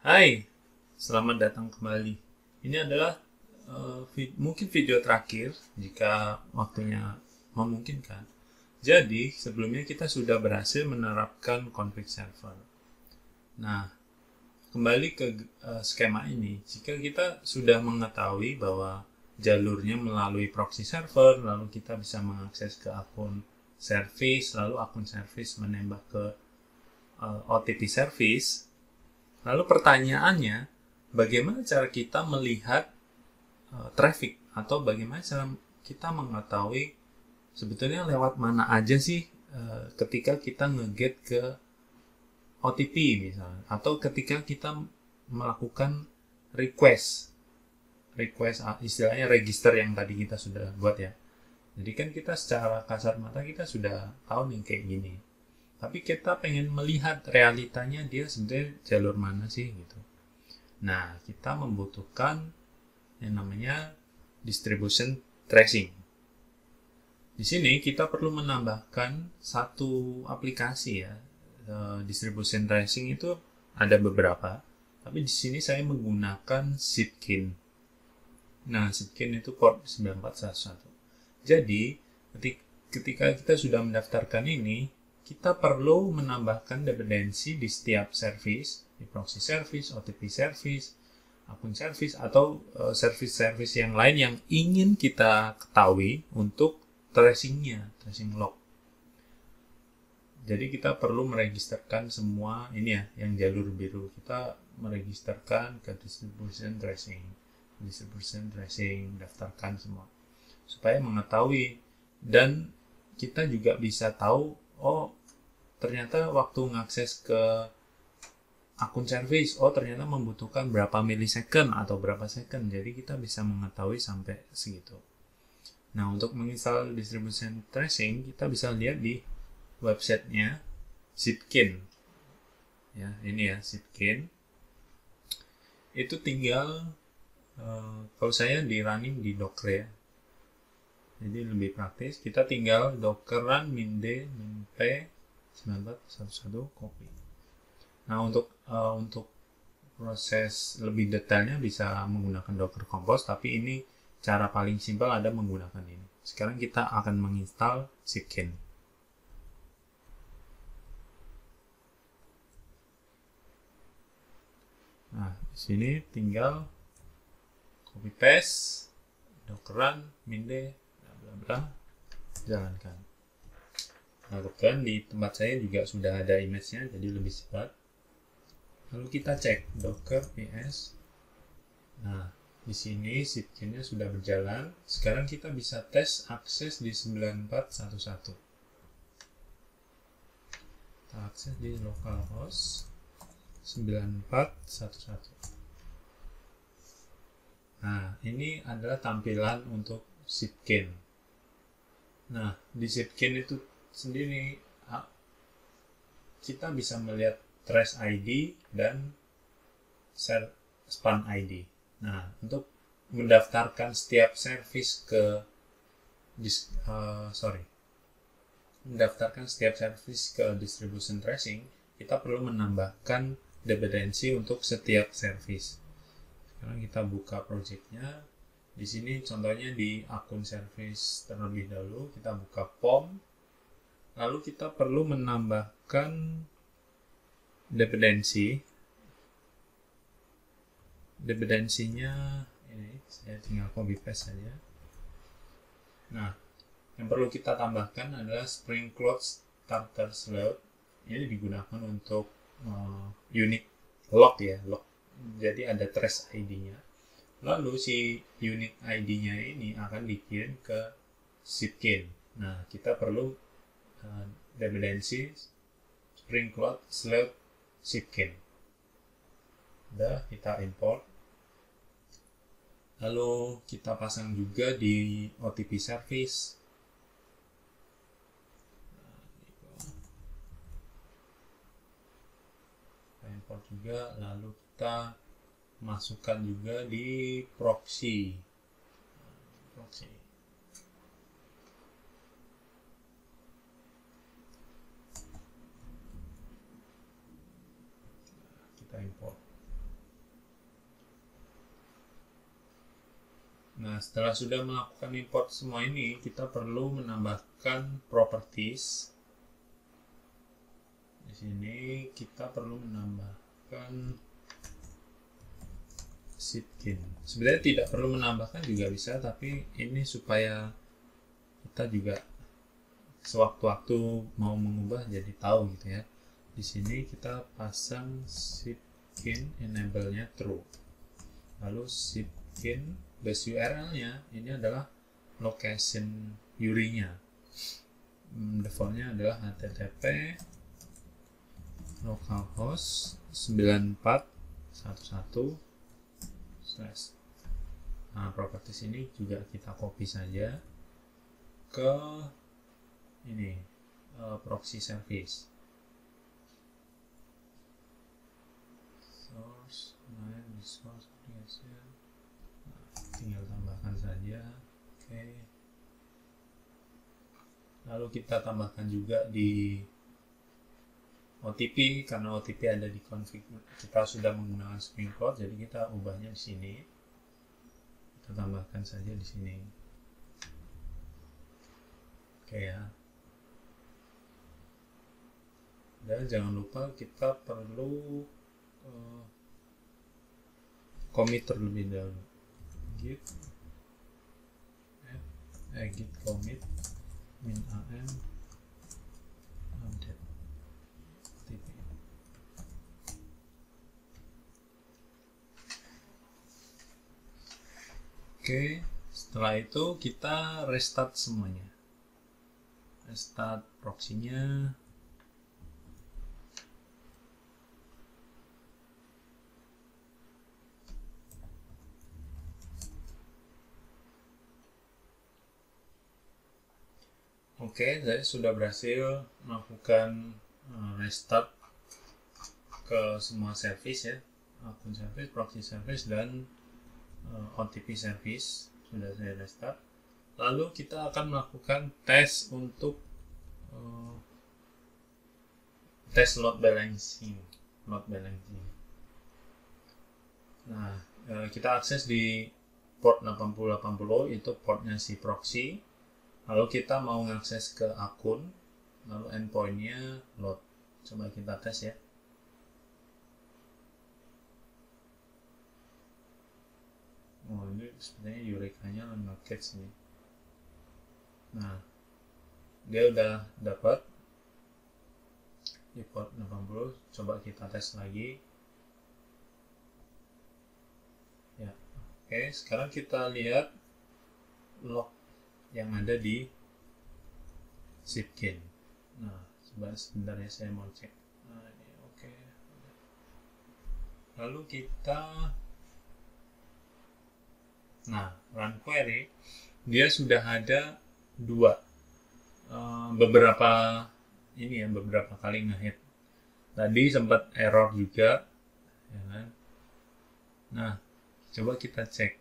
Hai, selamat datang kembali. Ini adalah mungkin video terakhir jika waktunya memungkinkan. Jadi, sebelumnya kita sudah berhasil menerapkan config server. Nah, kembali ke skema ini, jika kita sudah mengetahui bahwa jalurnya melalui proxy server, lalu kita bisa mengakses ke akun service, lalu akun service menembak ke OTP service. Lalu pertanyaannya, bagaimana cara kita melihat traffic atau bagaimana cara kita mengetahui sebetulnya lewat mana aja sih ketika kita nge-get ke OTP misalnya, atau ketika kita melakukan request istilahnya register yang tadi kita sudah buat ya. Jadi kan kita secara kasar mata kita sudah tahu nih kayak gini. Tapi kita pengen melihat realitanya dia sebenarnya jalur mana sih gitu. Nah, kita membutuhkan yang namanya distribution tracing. Di sini kita perlu menambahkan satu aplikasi ya. Distribution tracing itu ada beberapa, tapi di sini saya menggunakan Zipkin. Nah, Zipkin itu port 9411. Jadi, ketika kita sudah mendaftarkan ini, kita perlu menambahkan dependensi di setiap service, di proxy service, OTP service, akun service, atau service-service yang lain yang ingin kita ketahui untuk tracing-nya, tracing log. Jadi kita perlu meregisterkan semua ini ya, yang jalur biru. Kita meregisterkan ke distribution tracing, daftarkan semua. Supaya mengetahui, dan kita juga bisa tahu, oh ternyata waktu ngakses ke akun service, oh ternyata membutuhkan berapa millisecond atau berapa second. Jadi kita bisa mengetahui sampai segitu. Nah, untuk menginstal distribution tracing, kita bisa lihat di websitenya Zipkin. Ya, ini ya Zipkin. Itu tinggal kalau saya di running di Docker ya. Jadi lebih praktis, kita tinggal docker run minde minp 9411 copy. Nah, untuk proses lebih detailnya bisa menggunakan Docker Compose, tapi ini cara paling simpel ada menggunakan ini. Sekarang kita akan menginstal Zipkin. Nah, di sini tinggal copy paste, docker run minde jalankan. Nah, kebetulan di tempat saya juga sudah ada image-nya, jadi lebih cepat. Lalu kita cek docker ps. Nah, di sini Zipkin-nya sudah berjalan. Sekarang kita bisa tes akses di 9411. Kita akses di localhost 9411. Nah, ini adalah tampilan untuk Zipkin. Nah, di Zipkin itu sendiri kita bisa melihat trace ID dan span ID. Nah, untuk mendaftarkan setiap service ke distribution tracing, kita perlu menambahkan dependensi untuk setiap service. Sekarang kita buka projectnya. Di sini contohnya di akun service terlebih dahulu, kita buka POM. Lalu kita perlu menambahkan dependensinya ini saya tinggal copy paste saja. Nah, yang perlu kita tambahkan adalah Spring Cloud Starter Slot. Ini digunakan untuk unit log ya, log. Jadi ada trace ID-nya. Lalu si unit ID-nya ini akan dikirim ke Zipkin. Nah, kita perlu dependensi Spring Cloud Slot Zipkin. Udah, kita import. Lalu kita pasang juga di OTP service. Kita import juga, lalu kita masukkan juga di proxy. Kita import. Nah, setelah sudah melakukan import semua ini, kita perlu menambahkan properties. Di sini kita perlu menambahkan Zipkin. Sebenarnya tidak perlu menambahkan juga bisa, tapi ini supaya kita juga sewaktu-waktu mau mengubah jadi tahu gitu ya. Di sini kita pasang Zipkin enable-nya true. Lalu Zipkin base URL-nya ini adalah location URI-nya. Default-nya adalah http localhost 9411 / nah, properties ini juga kita copy saja ke ini proxy service. Source main resource application, tinggal tambahkan saja. Oke. Lalu kita tambahkan juga di OTP, karena OTP ada di config. Kita sudah menggunakan Spring Cloud, jadi kita ubahnya di sini. Kita tambahkan saja di sini. Oke ya. Dan jangan lupa kita perlu commit terlebih dahulu. Git commit min am update tp. Oke, setelah itu kita restart semuanya. Restart proxy-nya. Oke, saya sudah berhasil melakukan restart ke semua service ya, akun service, proxy service, dan OTP service sudah saya restart. Lalu kita akan melakukan tes untuk tes load balancing. Nah, kita akses di port 8080, itu portnya si proxy. Lalu kita mau mengakses ke akun, lalu endpointnya load. Coba kita tes ya. Oh, ini sebenarnya Eureka-nya nge-catch nih. Nah, dia udah dapat di port 80. Coba kita tes lagi. Ya, oke. Sekarang kita lihat log yang ada di Zipkin. Nah, coba sebentar ya, saya mau cek. Nah, ini oke. Lalu kita run query, dia sudah ada beberapa kali nge-hit. Tadi sempat error juga, ya kan? Nah, coba kita cek.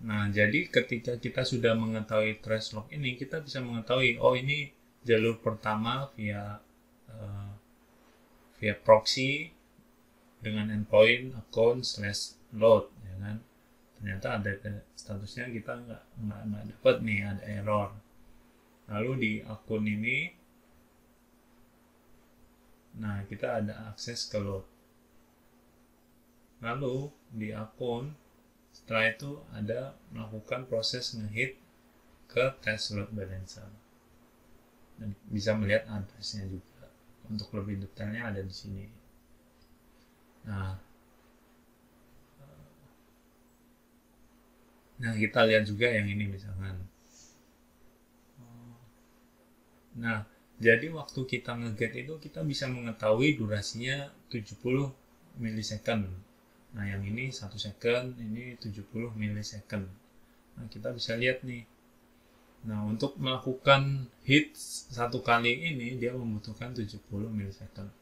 Nah, jadi ketika kita sudah mengetahui trace log ini, kita bisa mengetahui, oh ini jalur pertama via proxy dengan endpoint account /load, ya kan? Ternyata ada statusnya kita nggak dapat nih, ada error. Lalu di akun ini, nah kita ada akses ke load. Lalu di akun, setelah itu ada melakukan proses nge-hit ke test load balancer. Dan bisa melihat addressnya juga. Untuk lebih detailnya ada di sini. Nah, kita lihat juga yang ini misalkan. Nah, jadi waktu kita nge-get itu kita bisa mengetahui durasinya 70 milisecond. Nah, yang ini 1 second, ini 70 milisecond. Nah, kita bisa lihat nih. Nah, untuk melakukan hit satu kali ini, dia membutuhkan 70 milisecond.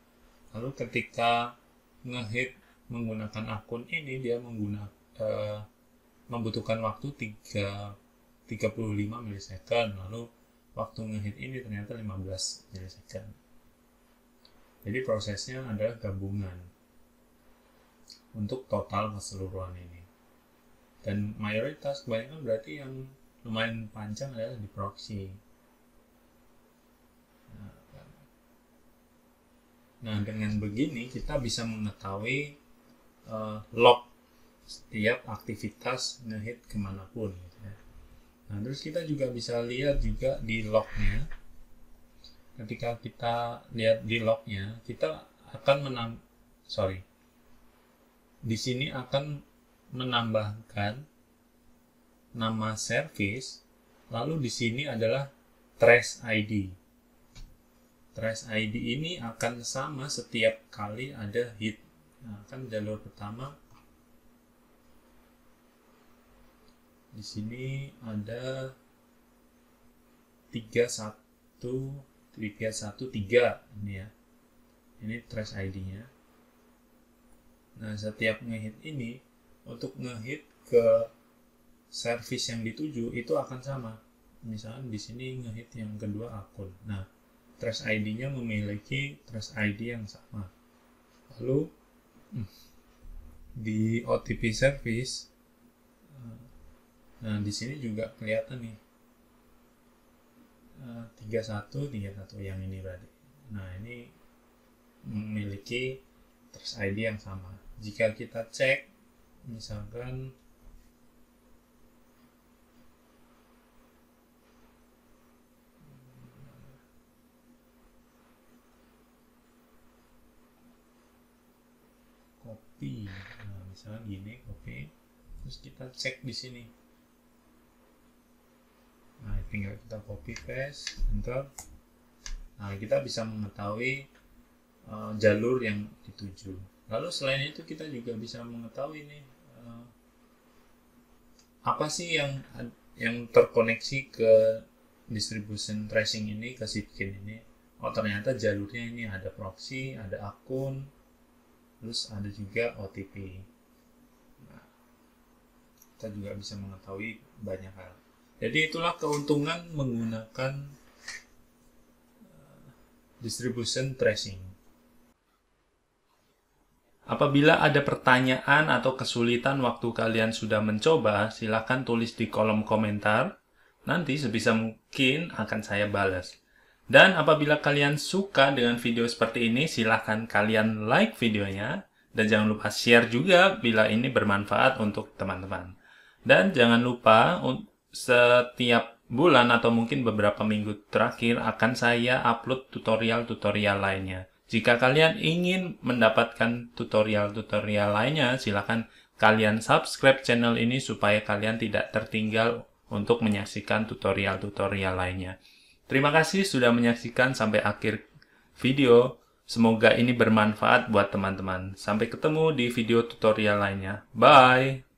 Lalu ketika nge-hit menggunakan akun ini, dia membutuhkan waktu 35 milisecond. Lalu waktu nge-hit ini ternyata 15 milisecond. Jadi prosesnya adalah gabungan untuk total keseluruhan ini. Dan mayoritas kebanyakan berarti yang lumayan panjang adalah di proxy. Nah, dengan begini kita bisa mengetahui log setiap aktivitas ngehit kemanapun gitu ya. Nah, terus kita juga bisa lihat juga di lognya. Ketika kita lihat di lognya, kita akan di sini akan menambahkan nama service, lalu di sini adalah trace ID. Trace ID ini akan sama setiap kali ada hit. Nah, kan jalur pertama di sini ada 313 ini ya. Ini trace ID-nya. Nah, setiap ngehit ini untuk ngehit ke service yang dituju itu akan sama. Misalnya di sini ngehit yang kedua akun. Nah, trace ID-nya memiliki trace ID yang sama. Lalu di OTP service, nah di sini juga kelihatan nih 3131 yang ini berarti. Nah, ini memiliki trace ID yang sama. Jika kita cek misalkan copy, nah misalnya gini copy, terus kita cek di sini. Nah, tinggal kita copy paste, enter. Nah, kita bisa mengetahui jalur yang dituju. Lalu selain itu kita juga bisa mengetahui nih apa sih yang terkoneksi ke distribution tracing ini, ke Zipkin ini. Oh, ternyata jalurnya ini ada proxy, ada akun, terus ada juga OTP. Nah, kita juga bisa mengetahui banyak hal. Jadi itulah keuntungan menggunakan distribution tracing. Apabila ada pertanyaan atau kesulitan waktu kalian sudah mencoba, silakan tulis di kolom komentar. Nanti sebisa mungkin akan saya balas. Dan apabila kalian suka dengan video seperti ini, silakan kalian like videonya. Dan jangan lupa share juga bila ini bermanfaat untuk teman-teman. Dan jangan lupa setiap bulan atau mungkin beberapa minggu terakhir akan saya upload tutorial-tutorial lainnya. Jika kalian ingin mendapatkan tutorial-tutorial lainnya, silakan kalian subscribe channel ini supaya kalian tidak tertinggal untuk menyaksikan tutorial-tutorial lainnya. Terima kasih sudah menyaksikan sampai akhir video. Semoga ini bermanfaat buat teman-teman. Sampai ketemu di video tutorial lainnya. Bye!